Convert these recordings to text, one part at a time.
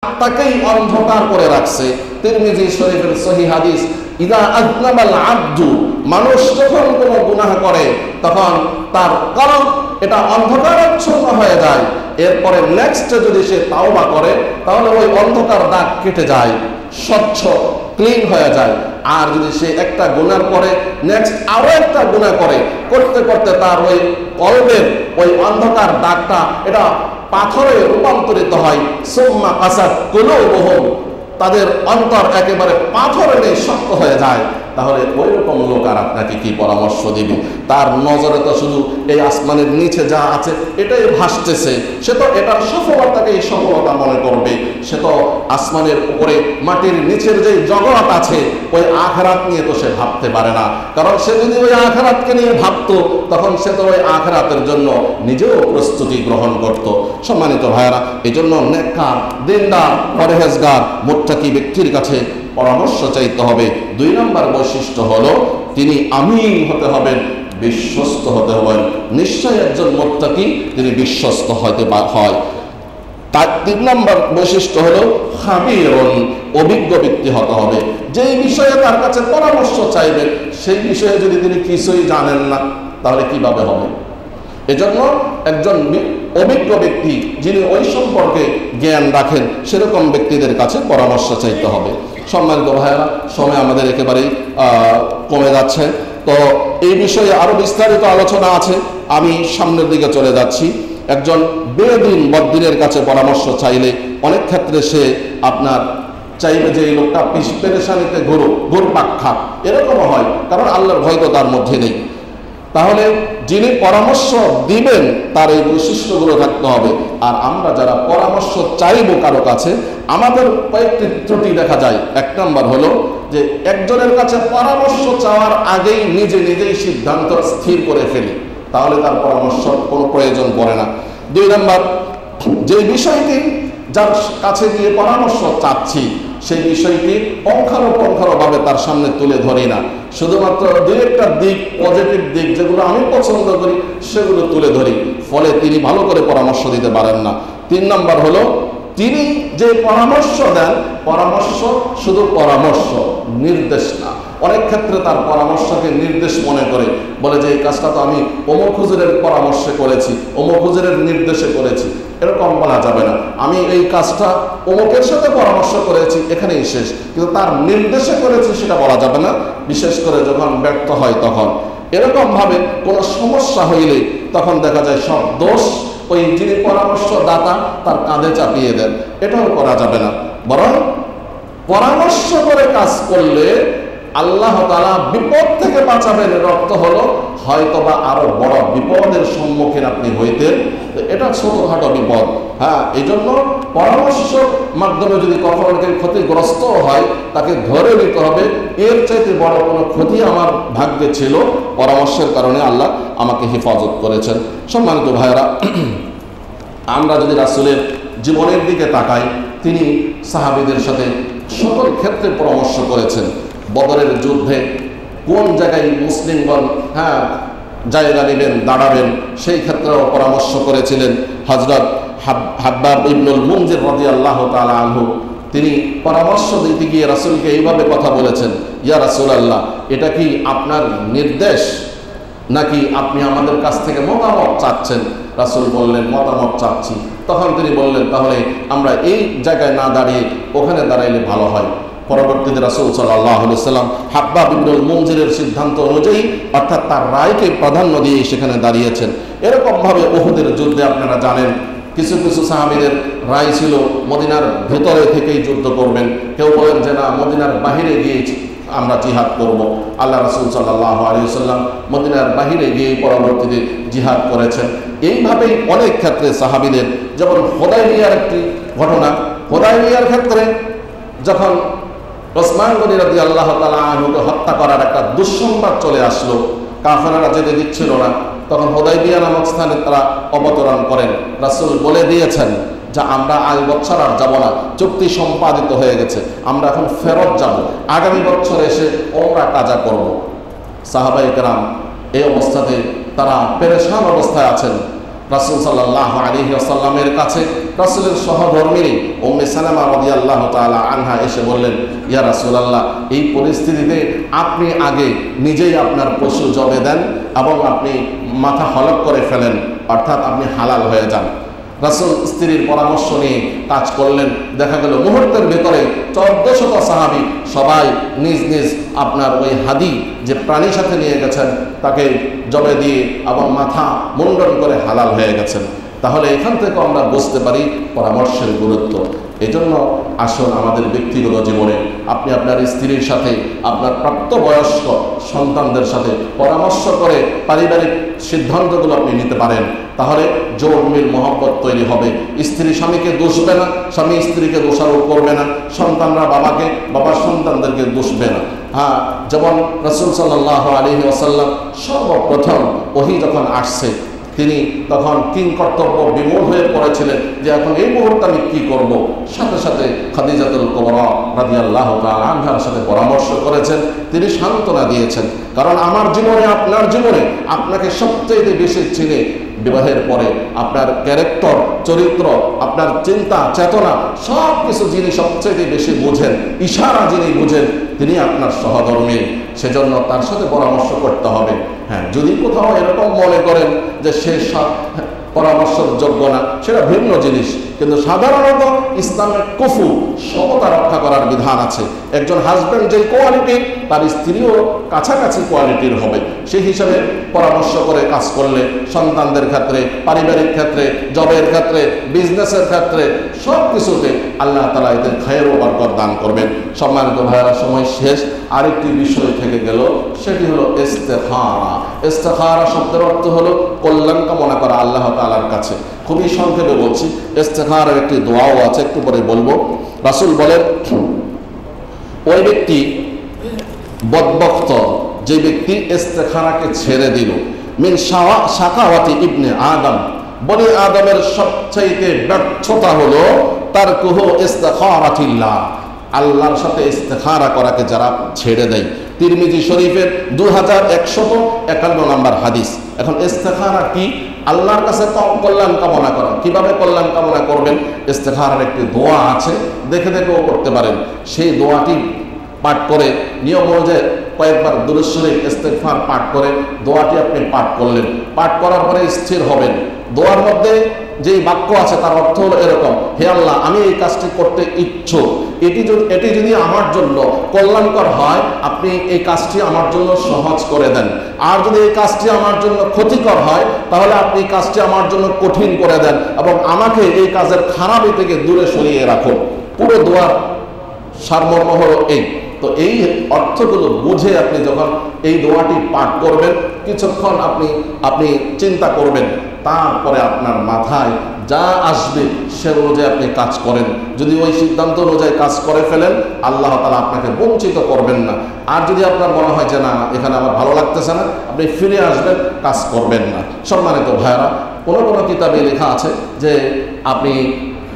তাকেই অন্ধকার করে রাখছে। তিরমিজি শরীফের সহিহ হাদিস, ইদা আযনাবাল আব্দু, মানুষ যখন কোনো গুনাহ করে তখন তার কলব এটা অন্ধকারাচ্ছন্ন হয়ে যায়। এরপরে নেক্সট যদি সে তাওবা করে তাহলে ওই অন্ধকার দাগ কেটে যায়, স্বচ্ছ ক্লিন হয়ে যায়। আর যদি সে একটা গুনাহ করে নেক্সট আরো একটা গুনাহ করে, করতে করতে তার ওই কলবের ওই অন্ধকার দাগটা এটা পাথরে রূপান্তরিত হয়। সুম্মা কাসাত কুলুবুহুম, তাদের অন্তর একেবারে পাথরে শক্ত হয়ে যায়। তাহলে ওই রকম লোক আর আপনাকে কি পরামর্শ দিবে? তার নজরে তো শুধু এই আসমানের নিচে যা আছে এটাই ভাসতেছে, সে তো এটার সফলতাকে সফলতা মনে করবে। সে তো আসমানের উপরে মাটির নিচের যে জগৎ আছে ওই আখিরাত নিয়ে তো সে ভাবতে পারে না। কারণ সে যদি ওই আখিরাতকে নিয়ে ভাবতো তখন সে তো ওই আখিরাতের জন্য নিজেও প্রস্তুতি গ্রহণ করত। সম্মানিত ভাইয়েরা, এই জন্য নেককার, দিনদার, পরহেজগার, মুত্তাকি ব্যক্তির কাছে পরামর্শ চাইতে হবে। 2 নম্বর বৈশিষ্ট্য হলো তিনি আমিন হতে হবেন, বিশ্বস্ত হতে হবেন। নিশ্চয় একজন মুত্তাকি তিনি বিশ্বস্ত হতে হয়। তার 3 নম্বর বৈশিষ্ট্য হলো খাবীরুন, অভিজ্ঞ ব্যক্তি হতে হবে। যেই বিষয়ে তার কাছে পরামর্শ চাইবেন সেই বিষয়ে যদি তিনি কিছুই জানেন না তাহলে কিভাবে হবে? এজন্য একজন অভিজ্ঞ ব্যক্তি যিনি ওই সম্পর্কে জ্ঞান রাখেন সেরকম ব্যক্তিদের কাছে পরামর্শ চাইতে হবে। সম্মানিত ভাইয়েরা, সময় আমাদের একেবারেই কমে যাচ্ছে। তো এই বিষয়ে আরো বিস্তারিত আলোচনা আছে, আমি সামনের দিকে চলে যাচ্ছি। একজন বেদিন বদ্দিনের কাছে পরামর্শ চাইলে অনেক ক্ষেত্রে সে আপনার চাইবে যে এই লোকটা পেরেশানিতে ঘুরপাক খাক, এরকমও হয়, কারণ আল্লাহর ভয় তো তার মধ্যে নেই। তাহলে যিনি পরামর্শ দিবেন তার এই বৈশিষ্ট্যগুলো থাকতে হবে। আর আমরা যারা পরামর্শ চাইব কারো কাছে, আমাদের কয়েকটি ত্রুটি দেখা যায়। 1 নম্বর হলো যে একজনের কাছে পরামর্শ চাওয়ার আগেই নিজেই সিদ্ধান্ত স্থির করে ফেলি, তাহলে তার পরামর্শ কোনো প্রয়োজন পড়ে না। 2 নম্বর, যে বিষয়টি যার কাছে গিয়ে পরামর্শ চাচ্ছি সেই বিষয়টি অঙ্খারভাবে তার সামনে তুলে ধরি না, শুধুমাত্র 2-1টা দিক, পজিটিভ দিক যেগুলো আমি পছন্দ করি সেগুলো তুলে ধরি, ফলে তিনি ভালো করে পরামর্শ দিতে পারেন না। 3 নম্বর হলো তিনি যে পরামর্শ দেন, পরামর্শ শুধু পরামর্শ, নির্দেশ না। অনেক ক্ষেত্রে তার পরামর্শকে নির্দেশ মনে করে, বলে যে এই কাজটা তো আমি অমুক হুজুরের পরামর্শে করেছি, অমুক হুজুরের নির্দেশে করেছি। এরকম বলা যাবে না। আমি এই কাজটা অমুকের সাথে পরামর্শ করেছি, এখানেই শেষ, কিন্তু তার নির্দেশে করেছি সেটা বলা যাবে না, বিশেষ করে যখন ব্যর্থ হয় তখন। এরকম ভাবে কোনো সমস্যা হইলে তখন দেখা যায় সব দোষ ওই যিনি পরামর্শদাতা তার কাঁধে চাপিয়ে দেন, এটাও করা যাবে না। বরং পরামর্শ করে কাজ করলে আল্লাহ তাআলা বিপদ থেকে বাঁচাবেন, এর অর্থ হলো হয়তোবা আরো বড় বিপদের সম্মুখীন আপনি হইতেন, এটা ছোটখাটো বিপদ। হ্যাঁ, এই জন্য পরামর্শ মাধ্যমে যদি কখনো কেউ ক্ষতিগ্রস্ত হয় তাকে ধরে নিতে হবে, এর চাইতে বড় কোনো ক্ষতি আমার ভাগ্যে ছিল, পরামর্শের কারণে আল্লাহ আমাকে হেফাজত করেছেন। সম্মানিত ভাইয়েরা, আমরা যদি রাসূলের জীবনের দিকে তাকাই, তিনি সাহাবীদের সাথে সকল ক্ষেত্রে পরামর্শ করেছেন। বদরের যুদ্ধে কোন জায়গায় মুসলিমগণ জায়গা নেবেন, দাঁড়াবেন, সেই ক্ষেত্রেও পরামর্শ করেছিলেন। হযরত হাব্বাব ইবনুল মুনজির রাদিয়াল্লাহু তাআলা আনহু তিনি পরামর্শ দিতে গিয়ে রাসূলকে এইভাবে কথা বলেছেন, ইয়া রাসূলুল্লাহ, এটা কি আপনার নির্দেশ নাকি আপনি আমাদের কাছ থেকে মতামত চাচ্ছেন? রাসূল বললেন, মতামত চাচ্ছি। তখন তিনি বললেন, তাহলে আমরা এই জায়গায় না দাঁড়িয়ে ওখানে দাঁড়াইলে ভালো হয়। পরবর্তীতে রাসূল সাল্লাল্লাহু আলাইহি সাল্লাম হাব্বাব ইবনুল মুনজিরের সিদ্ধান্ত অনুযায়ী, অর্থাৎ তার রায়কে প্রাধান্য দিয়ে সেখানে দাঁড়িয়েছেন। এরকম ভাবে উহুদের যুদ্ধে আপনারা জানেন কিছু কিছু সাহাবীদের রায় ছিল মদিনার ভেতরে থেকেই যুদ্ধ করবেন, কেউ বলেন যে না, মদিনার বাহিরে গিয়ে আমরা জিহাদ করব। আল্লাহ রাসূল সাল্লাল্লাহু আলাইহি সাল্লাম মদিনার বাহিরে গিয়ে পরবর্তীতে জিহাদ করেছেন। এইভাবেই অনেক ক্ষেত্রে সাহাবীদের, যেমন হুদায়বিয়ার একটি ঘটনা, হুদায়বিয়ার ক্ষেত্রে যখন ওসমান গনি রাদিয়াল্লাহু তাআলা আনহুকে হত্যা করার একটা দুঃসংবাদ চলে আসলো, কাফেররা যেতে দিচ্ছিল না, তখন হুদায়বিয়া নামক স্থানে তারা অবতরণ করেন। রাসূল বলে দিয়েছেন যে আমরা আজ বছর আর যাব না, চুক্তি সম্পাদিত হয়ে গেছে, আমরা এখন ফেরত যাব, আগামী বছর এসে ওমরা কাজা করব। সাহাবায়ে কেরাম এই অবস্থাতে তারা পেরেশান অবস্থায় আছেন। রাসূল সাল্লাল্লাহু আলাইহি ওয়াসাল্লামের কাছে রাসূলের সহধর্মিনী উম্মে সালামা রাদিয়াল্লাহু তাআলা আনহা এসে বললেন, ইয়া রাসূলুল্লাহ, এই পরিস্থিতিতে আপনি আগে নিজেই আপনার পশু জবে দেন এবং আপনি মাথা হলক করে ফেলেন, অর্থাৎ আপনি হালাল হয়ে যান। রাসূল স্ত্রীর পরামর্শ নিয়ে কাজ করলেন। দেখা গেল মুহূর্তের ভেতরে 1400 সাহাবী সবাই নিজ নিজ আপনার ওই হাদি যে প্রাণীর সাথে নিয়ে গেছেন তাকে জবে দিয়ে এবং মাথা মুন্ডন করে হালাল হয়ে গেছেন। তাহলে এখান থেকে আমরা বুঝতে পারি পরামর্শের গুরুত্ব। এই জন্য আসুন আমাদের ব্যক্তিগত জীবনে আপনি আপনার স্ত্রীর সাথে, আপনার প্রাপ্তবয়স্ক সন্তানদের সাথে পরামর্শ করে পারিবারিক সিদ্ধান্তগুলো আপনি নিতে পারেন। তাহলে জোর মিল মহব্বত তৈরি হবে। স্ত্রী স্বামীকে দোষবে না, স্বামী স্ত্রীকে দোষারোপ করবে না, সন্তানরা বাবাকে, বাবার সন্তানদেরকে দোষবে না। হ্যাঁ, যেমন রাসূল সাল্লাল্লাহু আলাইহি ওয়াসাল্লাম সর্বপ্রথম ওহী যখন আসছে তিনি তখন কিং কর্তব্য বিমূঢ় হয়ে পড়েছিলেন যে এখন এই মুহূর্তে আমি কি করব। সাথে সাথে খাদিজাতুল কুবরা রাদিয়াল্লাহু তাআলা আনহার সাথে পরামর্শ করেছেন, তিনি সান্ত্বনা দিয়েছেন। কারণ আমার জীবনে, আপনার জীবনে আপনাকে সবচেয়ে বেশি চিনে বিবাহের পরে আপনার ক্যারেক্টার, চরিত্র, আপনার চিন্তা চেতনা সব কিছু যিনি সবচেয়ে বেশি বুঝেন, ইশারা যিনি বুঝেন, তিনি আপনার সহধর্মী। সেজন্য তার সাথে পরামর্শ করতে হবে। হ্যাঁ, যদি কোথাও এরকম মনে করেন যে সে পরামর্শের যোগ্য না, সেটা ভিন্ন জিনিস। কিন্তু সাধারণত ইসলামের কুফু সমতা রক্ষা করার বিধান আছে। একজন হাজব্যান্ড যে কোয়ালিটির, তার স্ত্রীও কাছাকাছি কোয়ালিটির হবে। সেই হিসাবে পরামর্শ করে কাজ করলে সন্তানদের ক্ষেত্রে, পারিবারিক ক্ষেত্রে, জবের ক্ষেত্রে, বিজনেসের ক্ষেত্রে সব কিছুতে আল্লাহ তাআলা এদের খায়ের ও বরকত দান করবেন। সম্মানিত ভাইয়েরা, সময় শেষ। আরেকটি বিষয় থেকে গেল, সেটি হলো ইস্তেখারা। ইস্তেখারা শব্দের অর্থ হলো কল্যাণ কামনা করা আল্লাহ তাআলার কাছে। খুবই সংক্ষেপে বলছি, ইস্তেখারার একটি দোয়াও আছে, একটু পরে বলবো। রাসূল বলেন, ওই ব্যক্তি বদবখত যে ব্যক্তি ইস্তেখারাকে ছেড়ে দিল, মিন শাকাওয়াতি ইবনে আদম, বনি আদমের সবচাইতে ব্যর্থতা হলো তারকুহু ইস্তেখারাতিল্লাহ, আল্লাহর সাথে ইস্তেখারা করাকে যারা ছেড়ে দেয়। তিরমিজি শরীফের 2151 নম্বর হাদিস। এখন ইস্তেখারা কি? আল্লাহর কাছে কল্যাণ কামনা করা। কিভাবে কল্যাণ কামনা করবেন? ইস্তেখারার একটি দোয়া আছে, দেখে দেখেও করতে পারেন। সেই দোয়াটি পাঠ করে নিয়ম অনুযায়ী কয়েকবার দুরূদ শরীফ ইস্তেগফার পাঠ করে দোয়াটি আপনি পাঠ করলেন। পাঠ করার পরে স্থির হবেন। দোয়ার মধ্যে যে বাক্য আছে তার অর্থ হলো এরকম, হে আল্লাহ, আমি এই কাজটি করতে ইচ্ছুক, এটি যদি আমার জন্য কল্যাণকর হয় আপনি এই কাজটি আমার জন্য সহজ করে দেন, আর যদি এই কাজটি আমার জন্য ক্ষতিকর হয় তাহলে আপনি এই কাজটি আমার জন্য কঠিন করে দেন এবং আমাকে এই কাজের খারাপি থেকে দূরে সরিয়ে রাখুন। পুরো দোয়ার সারমর্ম হলো এই। তো এই অর্থগুলো বুঝে আপনি যখন এই দোয়াটি পাঠ করবেন, কিছুক্ষণ আপনি চিন্তা করবেন, তারপরে আপনার মাথায় যা আসবে সে অনুযায়ী আপনি কাজ করেন। যদি ওই সিদ্ধান্ত অনুযায়ী কাজ করে ফেলেন, আল্লাহ তাআলা আপনাকে বঞ্চিত করবেন না। আর যদি আপনার মনে হয় যে না, এখানে আমার ভালো লাগতেছে না, আপনি ফিরে আসবেন, কাজ করবেন না। সম্মানিত ভাইয়েরা, কোনো কিতাবে লেখা আছে যে আপনি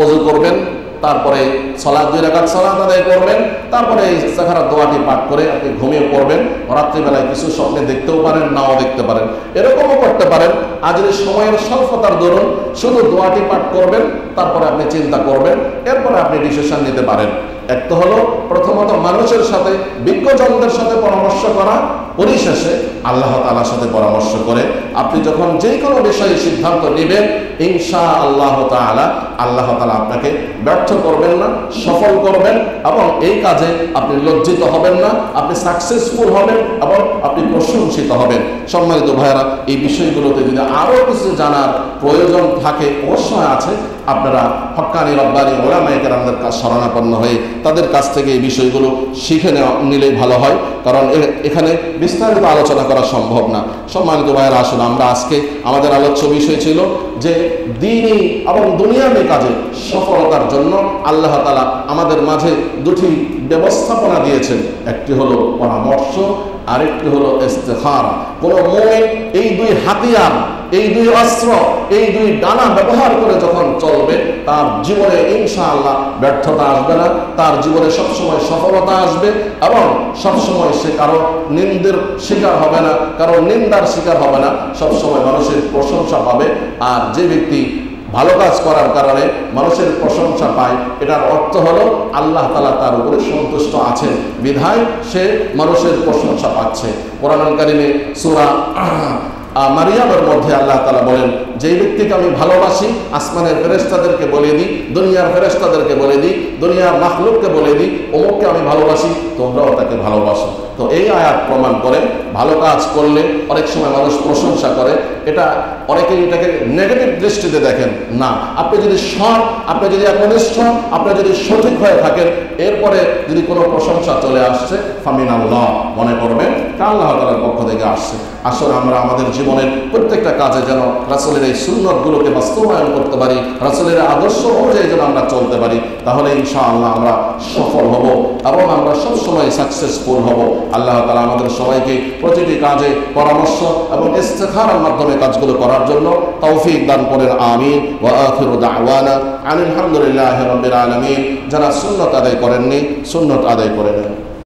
ওযু করবেন, তারপরে সালাত 2 রাকাত সালাত আদায় করবেন, তারপরে এই ইস্তেখারার দোয়াটি পাঠ করে আপনি ঘুমিয়ে পড়বেন। রাত্রিবেলায় কিছু স্বপ্নে দেখতেও পারেন, নাও দেখতে পারেন, এরকমও করতে পারেন। আর যদি সময়ের স্বল্পতার দরুন শুধু দোয়াটি পাঠ করবেন, তারপরে আপনি চিন্তা করবেন, এরপরে আপনি ডিসিশন নিতে পারেন। একটা হলো প্রথমত মানুষের সাথে, বিজ্ঞজনদের সাথে পরামর্শ করা, পরিশেষে আল্লাহ তাআলার সাথে পরামর্শ করে আপনি যখন যে কোনো বিষয়ে সিদ্ধান্ত নেবেন, ইনশাআল্লাহ তাআলা আল্লাহ তাআলা আপনাকে ব্যর্থ করবেন না, সফল করবেন এবং এই কাজে আপনি লজ্জিত হবেন না, আপনি সাকসেসফুল হবেন এবং আপনি প্রশংসিত হবেন। সম্মানিত ভাইয়েরা, এই বিষয়গুলোতে যদি আরও কিছু জানার প্রয়োজন থাকে, অবশ্যই আছে, আপনারা হক্কানি রব্বানি ওলামায়ে কেরামদের কাছে শরণাপন্ন হয়ে তাদের কাছ থেকে এই বিষয়গুলো শিখে নিলেই ভালো হয়, কারণ এখানে বিস্তারিত আলোচনা করা সম্ভব না। সম্মানিত ভাইয়েরা, আসলে আমরা আজকে আমাদের আলোচ্য বিষয় ছিল যে দ্বীনি এবং দুনিয়াবী কাজে সফলতার জন্য আল্লাহ তাআলা আমাদের মাঝে দুটি ব্যবস্থাপনা দিয়েছেন। একটি হলো পরামর্শ, আরেকটি হলো ইস্তেখারা। কোন মুমিন এই দুই হাতিয়ার, এই দুই অস্ত্র, এই দুই ডানা ব্যবহার করে যখন চলবে, তার জীবনে ইনশাআল্লাহ ব্যর্থতা আসবে না, তার জীবনে সবসময় সফলতা আসবে এবং সবসময় সে কারো নিন্দার শিকার হবে না, কারো নিন্দার শিকার হবে না, সবসময় মানুষের প্রশংসা পাবে। আর যে ব্যক্তি ভালো কাজ করার কারণে মানুষের প্রশংসা পায়, এটার অর্থ হলো আল্লাহ তাআলা তার উপরে সন্তুষ্ট আছেন, বিধায় সে মানুষের প্রশংসা পাচ্ছে। কোরআনুল কারীমে সূরা মারিয়ামের মধ্যে আল্লাহ তাআলা বলেন, যেই ব্যক্তিকে আমি ভালোবাসি আসমানের ফেরেশতাদেরকে বলে দিই, দুনিয়ার ফেরেশতাদেরকে বলে দিই, দুনিয়ার মাখলুককে বলে দিই অমুককে আমি ভালোবাসি, তোমরাও তাকে ভালোবাসো। তো এই আয়াত প্রমাণ করে ভালো কাজ করলে অনেক সময় মানুষ প্রশংসা করে, এটা অনেকেই এটাকে নেগেটিভ দৃষ্টিতে দেখেন। না, আপনি যদি সৎ, আপনি যদি একনিষ্ঠ, আপনি যদি সঠিক হয়ে থাকেন, এরপরে যদি কোনো প্রশংসা চলে আসছে ফামিন আল্লাহ মনে করবেন তা আল্লাহ তাআলার পক্ষ থেকে আসছে। আসলে আমরা আমাদের জীবনের প্রত্যেকটা কাজে যেন রাসূলের এই সুন্নতগুলোকে বাস্তবায়ন করতে পারি, রাসূলের আদর্শ অনুযায়ী যেন আমরা চলতে পারি, তাহলে ইনশাআল্লাহ আমরা সফল হব এবং আমরা সবসময় সাকসেসফুল হব। আল্লাহ তাআলা আমাদের সবাইকে প্রতিটি কাজে পরামর্শ এবং ইস্তেখারার মাধ্যমে কাজগুলো করার জন্য তৌফিক দান করেন, আমিন। ওয়া আখিরু দাওয়ানা আলহামদুলিল্লাহি রাব্বিল আলামিন। যারা সুন্নত আদায় করেননি সুন্নত আদায় করে নেন।